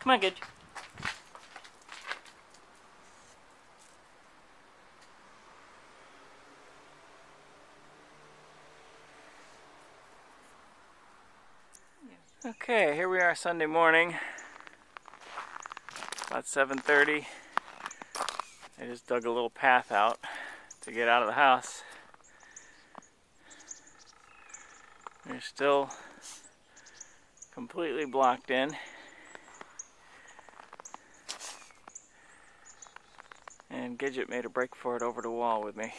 Come on, Gidge. Okay, here we are Sunday morning, about 7:30. I just dug a little path out to get out of the house. We're still completely blocked in. And Gidget made a break for it over the wall with me.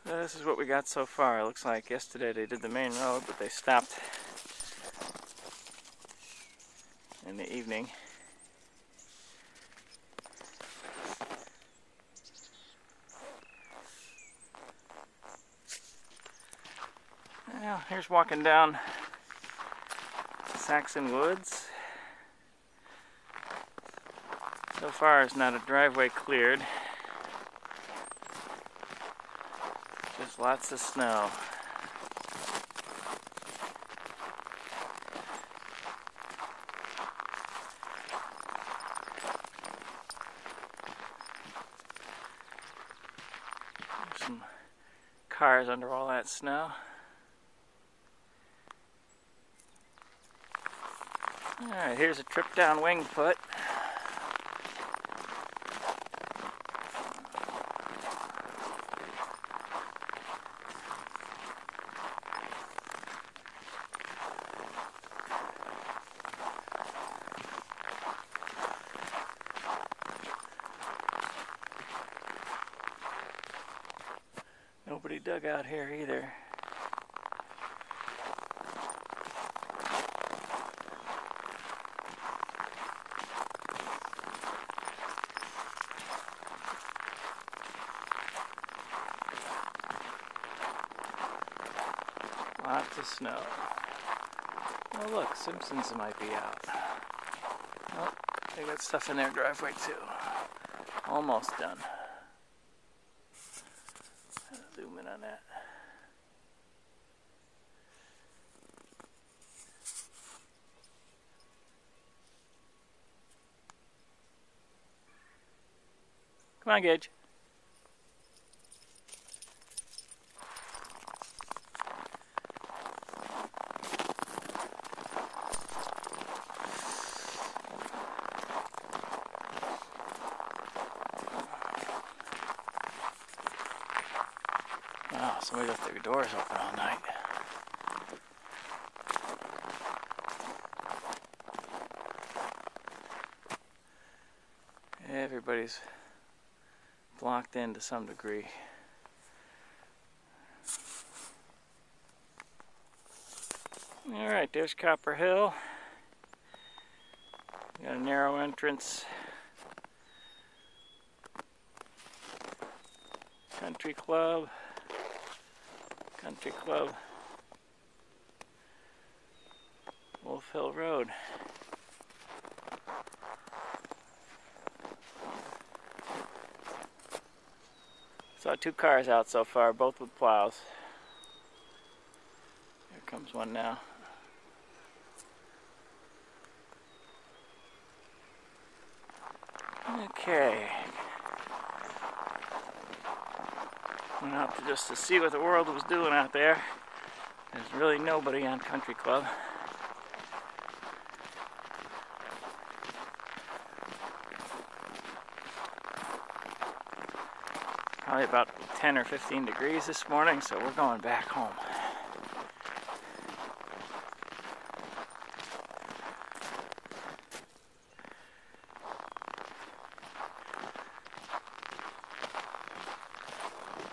This is what we got so far. It looks like yesterday they did the main road, but they stopped in the evening. Well, here's walking down Saxon Woods. So far, it's not a driveway cleared. Just lots of snow. There's some cars under all that snow. Alright, here's a trip down Wingfoot. Nobody dug out here either. Lots of snow. Oh look, Simpsons might be out. Oh, they got stuff in their driveway too. Almost done. Zoom in on that. Come on, Gage. Wow, somebody left their doors open all night. Everybody's blocked in to some degree. Alright, there's Copper Hill. Got a narrow entrance. Country Club. Wolf Hill Road. Saw two cars out so far, both with plows. Here comes one now. Okay. Went out just to see what the world was doing out there. There's really nobody on Country Club. Probably about 10 or 15 degrees this morning, so we're going back home.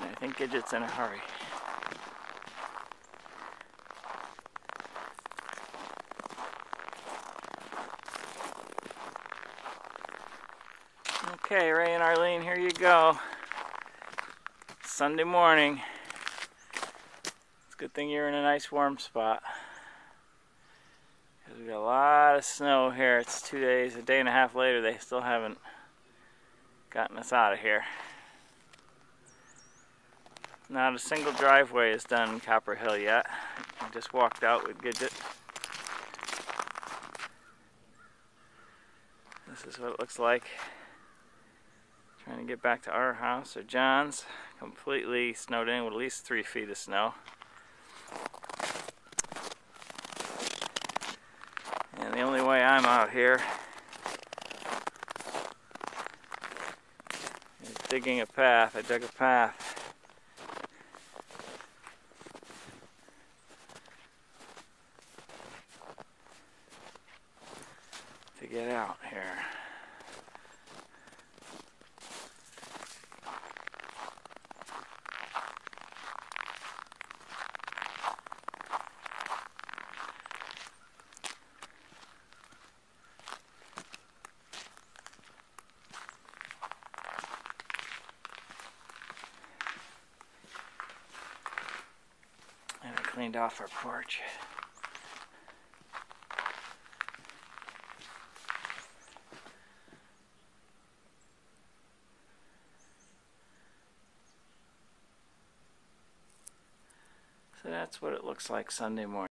I think Gidget's in a hurry. Okay, Ray and Arlene, here you go. Sunday morning. It's a good thing you're in a nice warm spot. Because we got a lot of snow here. It's 2 days, a day and a half later, they still haven't gotten us out of here. Not a single driveway is done in Copper Hill yet. I just walked out with Gidget. This is what it looks like. Trying to get back to our house, or John's. Completely snowed in with at least 3 feet of snow. And the only way I'm out here is digging a path. I dug a path to get out here. And I cleaned off our porch. So that's what it looks like Sunday morning.